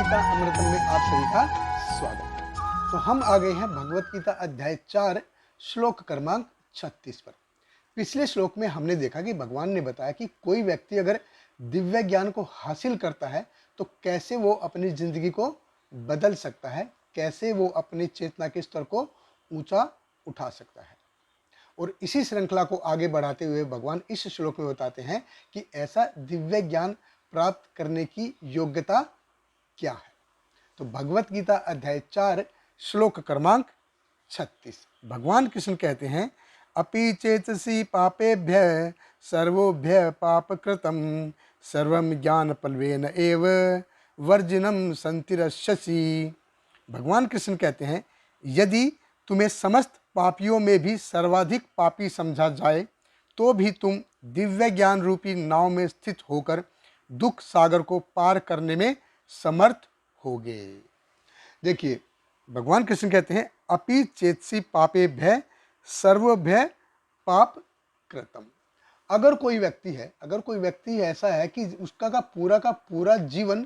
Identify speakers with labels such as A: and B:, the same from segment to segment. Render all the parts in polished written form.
A: गीता अमृतम में आप सभी का स्वागत है। तो हम आ गए हैं भगवत गीता अध्याय 4 श्लोक क्रमांक 36 पर। पिछले श्लोक में हमने देखा कि भगवान ने बताया कि कोई व्यक्ति अगर दिव्य ज्ञान को हासिल करता है तो कैसे वो अपनी जिंदगी को बदल सकता है, कैसे वो अपनी चेतना के स्तर को ऊंचा उठा सकता है। और इसी श्रृंखला को आगे बढ़ाते हुए भगवान इस श्लोक में बताते हैं कि ऐसा दिव्य ज्ञान प्राप्त करने की योग्यता क्या है। तो भगवत गीता अध्याय 4 श्लोक क्रमांक 36 भगवान कृष्ण कहते हैं, अपि चेतसी पापेभ्य सर्वोभ्य पाप कृतम सर्वम ज्ञान पल्वेन एव वर्जिनम संतिरस्यसि। भगवान कृष्ण कहते हैं, यदि तुम्हें समस्त पापियों में भी सर्वाधिक पापी समझा जाए तो भी तुम दिव्य ज्ञान रूपी नाव में स्थित होकर दुख सागर को पार करने में समर्थ होगे। देखिए, भगवान कृष्ण कहते हैं, अपि चेतसी पापे भय सर्वभय पाप कृतम। अगर कोई व्यक्ति ऐसा है कि उसका का पूरा जीवन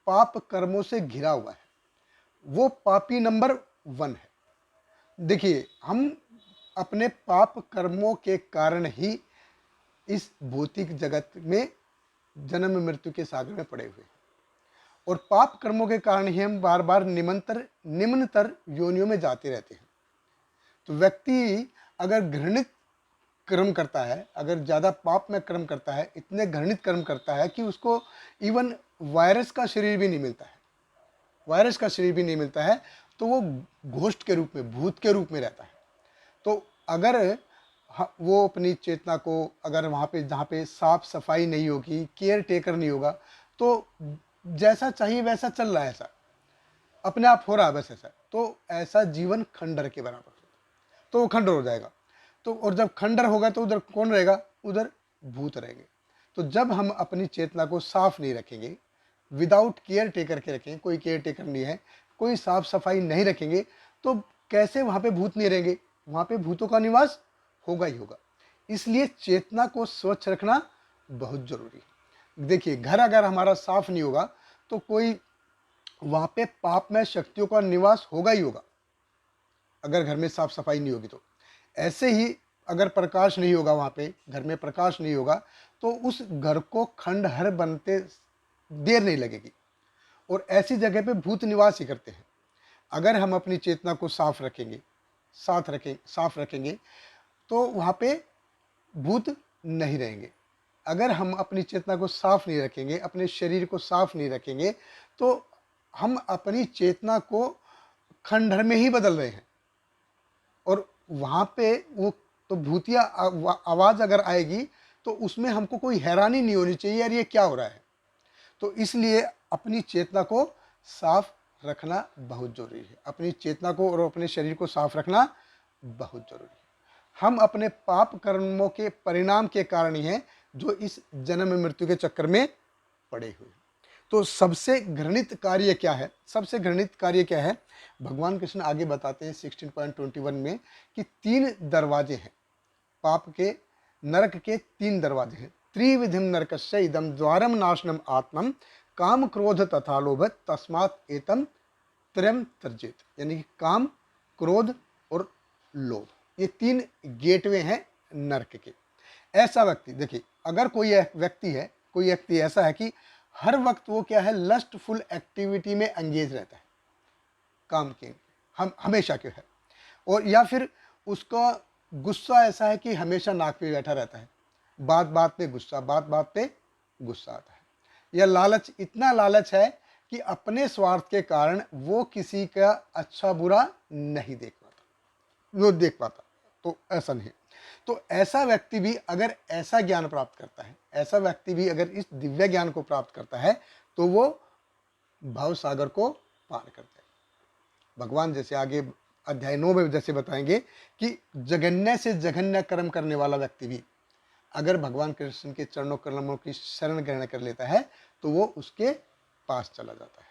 A: पाप कर्मों से घिरा हुआ है, वो पापी नंबर 1 है। देखिए, हम अपने पाप कर्मों के कारण ही इस भौतिक जगत में जन्म मृत्यु के सागर में पड़े हुए हैं और पाप कर्मों के कारण ही हम बार बार निम्नतर योनियों में जाते रहते हैं। तो व्यक्ति अगर घृणित कर्म करता है, अगर ज़्यादा पाप में कर्म करता है, इतने घृणित कर्म करता है कि उसको इवन वायरस का शरीर भी नहीं मिलता है, तो वो घोस्ट के रूप में, भूत के रूप में रहता है। तो अगर वो अपनी चेतना को, अगर वहाँ पे जहाँ पे साफ सफाई नहीं होगी, केयर टेकर नहीं होगा, तो जैसा चाहिए वैसा चल रहा है, ऐसा अपने आप हो रहा है बस ऐसा, तो ऐसा जीवन खंडर के बराबर होता है। तो वो खंडर हो जाएगा। तो और जब खंडर होगा तो उधर कौन रहेगा? उधर भूत रहेंगे। तो जब हम अपनी चेतना को साफ नहीं रखेंगे, विदाउट केयर टेकर के रखेंगे, कोई केयर टेकर नहीं है, कोई साफ सफाई नहीं रखेंगे, तो कैसे वहाँ पे भूत नहीं रहेंगे? वहाँ पे भूतों का निवास होगा ही होगा। इसलिए चेतना को स्वच्छ रखना बहुत जरूरी है। देखिए, घर अगर हमारा साफ नहीं होगा तो कोई वहाँ पे पापमय शक्तियों का निवास होगा ही होगा, अगर घर में साफ सफाई नहीं होगी तो। ऐसे ही अगर प्रकाश नहीं होगा, वहाँ पे घर में प्रकाश नहीं होगा, तो उस घर को खंडहर बनते देर नहीं लगेगी और ऐसी जगह पे भूत निवास ही करते हैं। अगर हम अपनी चेतना को साफ रखेंगे तो वहाँ पे भूत नहीं रहेंगे। अगर हम अपनी चेतना को साफ नहीं रखेंगे, अपने शरीर को साफ नहीं रखेंगे, तो हम अपनी चेतना को खंडहर में ही बदल रहे हैं और वहाँ पे वो तो भूतिया आवाज़ अगर आएगी तो उसमें हमको कोई हैरानी नहीं होनी चाहिए, यार ये क्या हो रहा है। तो इसलिए अपनी चेतना को साफ रखना बहुत जरूरी है। अपनी चेतना को और अपने शरीर को साफ रखना बहुत जरूरी है। हम अपने पाप कर्मों के परिणाम के कारण ही हैं जो इस जन्म मृत्यु के चक्कर में पड़े हुए हैं। तो सबसे घृणित कार्य क्या है? भगवान कृष्ण आगे बताते हैं 16.21 में कि 3 दरवाजे हैं पाप के, नरक के 3 दरवाजे हैं। त्रिविधिम नरकस्य इदम द्वारम नाशनम आत्मम काम क्रोध तथा लोभ तस्मात् एतम त्रयम त्यजेत। यानी कि काम, क्रोध और लोभ, ये 3 गेटवे हैं नरक के। ऐसा व्यक्ति, देखिए, अगर कोई व्यक्ति ऐसा है कि हर वक्त वो क्या है, लस्टफुल एक्टिविटी में एंगेज रहता है, काम के हम हमेशा क्यों है, और या फिर उसका गुस्सा ऐसा है कि हमेशा नाक पे बैठा रहता है, बात बात पे गुस्सा आता है, या लालच, इतना लालच है कि अपने स्वार्थ के कारण वो किसी का अच्छा बुरा नहीं देख पाता, तो ऐसा नहीं। तो ऐसा व्यक्ति भी अगर ऐसा ज्ञान प्राप्त करता है, ऐसा व्यक्ति भी अगर इस दिव्य ज्ञान को प्राप्त करता है, तो वो भव सागर को पार करता है। भगवान जैसे आगे अध्याय 9 में जैसे बताएंगे कि जघन्य से जघन्य कर्म करने वाला व्यक्ति भी अगर भगवान कृष्ण के चरणों कलमों की शरण ग्रहण कर लेता है तो वो उसके पास चला जाता है।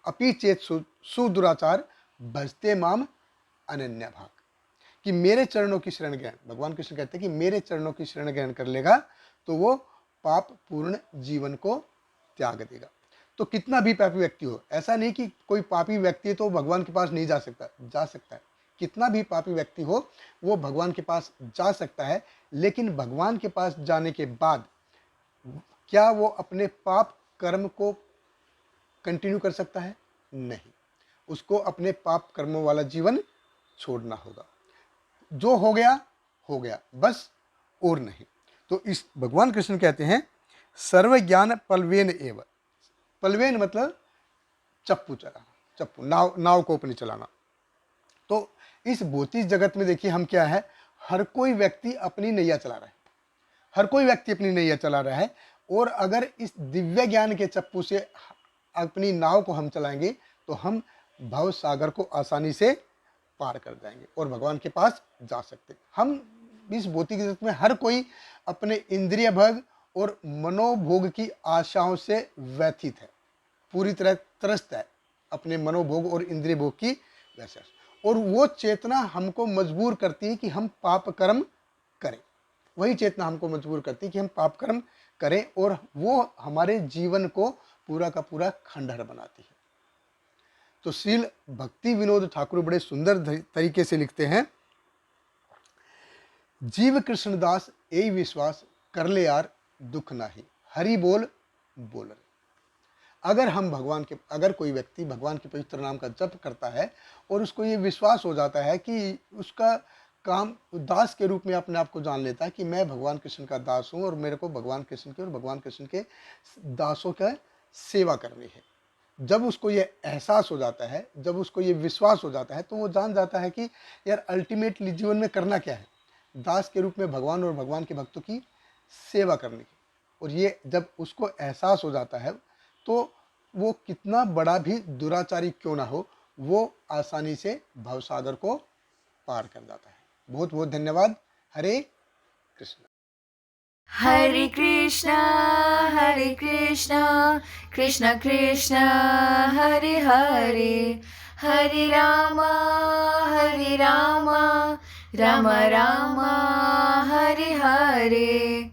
A: अपि चेत सुदुराचार भजते माम अनन्या भाग, कि मेरे चरणों की शरण ग्रहण, भगवान कृष्ण कहते हैं कि मेरे चरणों की शरण ग्रहण कर लेगा तो वो पाप पूर्ण जीवन को त्याग देगा। तो कितना भी पापी व्यक्ति हो, ऐसा नहीं कि कोई पापी व्यक्ति है तो भगवान के पास नहीं जा सकता, जा सकता है। कितना भी पापी व्यक्ति हो वो भगवान के पास जा सकता है, लेकिन भगवान के पास जाने के बाद क्या वो अपने पाप कर्म को कंटिन्यू कर सकता है? नहीं, उसको अपने पाप कर्मों वाला जीवन छोड़ना होगा। जो हो गया बस, और नहीं। तो इस भगवान कृष्ण कहते हैं सर्व ज्ञान पलवेन एव। पलवेन मतलब चप्पू चलाना, चप्पू, नाव को अपनी चलाना। तो इस भौतिक जगत में देखिए हम क्या है, हर कोई व्यक्ति अपनी नैया चला रहा है, हर कोई व्यक्ति अपनी नैया चला रहा है। और अगर इस दिव्य ज्ञान के चप्पू से अपनी नाव को हम चलाएंगे तो हम भव सागर को आसानी से पार कर जाएंगे और भगवान के पास जा सकते हैं। हम इस भौतिक जगत में हर कोई अपने इंद्रिय भोग और मनोभोग की आशाओं से व्यथित है, पूरी तरह त्रस्त है अपने मनोभोग और इंद्रिय भोग की वजह। और वो चेतना हमको मजबूर करती है कि हम पाप कर्म करें, वही चेतना हमको मजबूर करती है कि हम पाप कर्म करें, और वो हमारे जीवन को पूरा का पूरा खंडहर बनाती है। तो श्रील भक्ति विनोद ठाकुर बड़े सुंदर तरीके से लिखते हैं, जीव कृष्णदास यही विश्वास कर ले यार दुख नाही, हरि बोल बोल रे। अगर हम भगवान के, अगर कोई व्यक्ति भगवान के पवित्र नाम का जप करता है और उसको ये विश्वास हो जाता है कि उसका काम दास के रूप में अपने आप को जान लेता है कि मैं भगवान कृष्ण का दास हूँ और मेरे को भगवान कृष्ण के और भगवान कृष्ण के दासों का सेवा करनी है। जब उसको ये एहसास हो जाता है, जब उसको ये विश्वास हो जाता है, तो वो जान जाता है कि यार अल्टीमेटली जीवन में करना क्या है, दास के रूप में भगवान और भगवान के भक्तों की सेवा करने की। और ये जब उसको एहसास हो जाता है तो वो कितना बड़ा भी दुराचारी क्यों ना हो, वो आसानी से भवसागर को पार कर जाता है। बहुत बहुत धन्यवाद। हरे कृष्ण।
B: हरे कृष्णा कृष्ण कृष्ण हरे हरे, हरे रामा राम राम हरे हरे।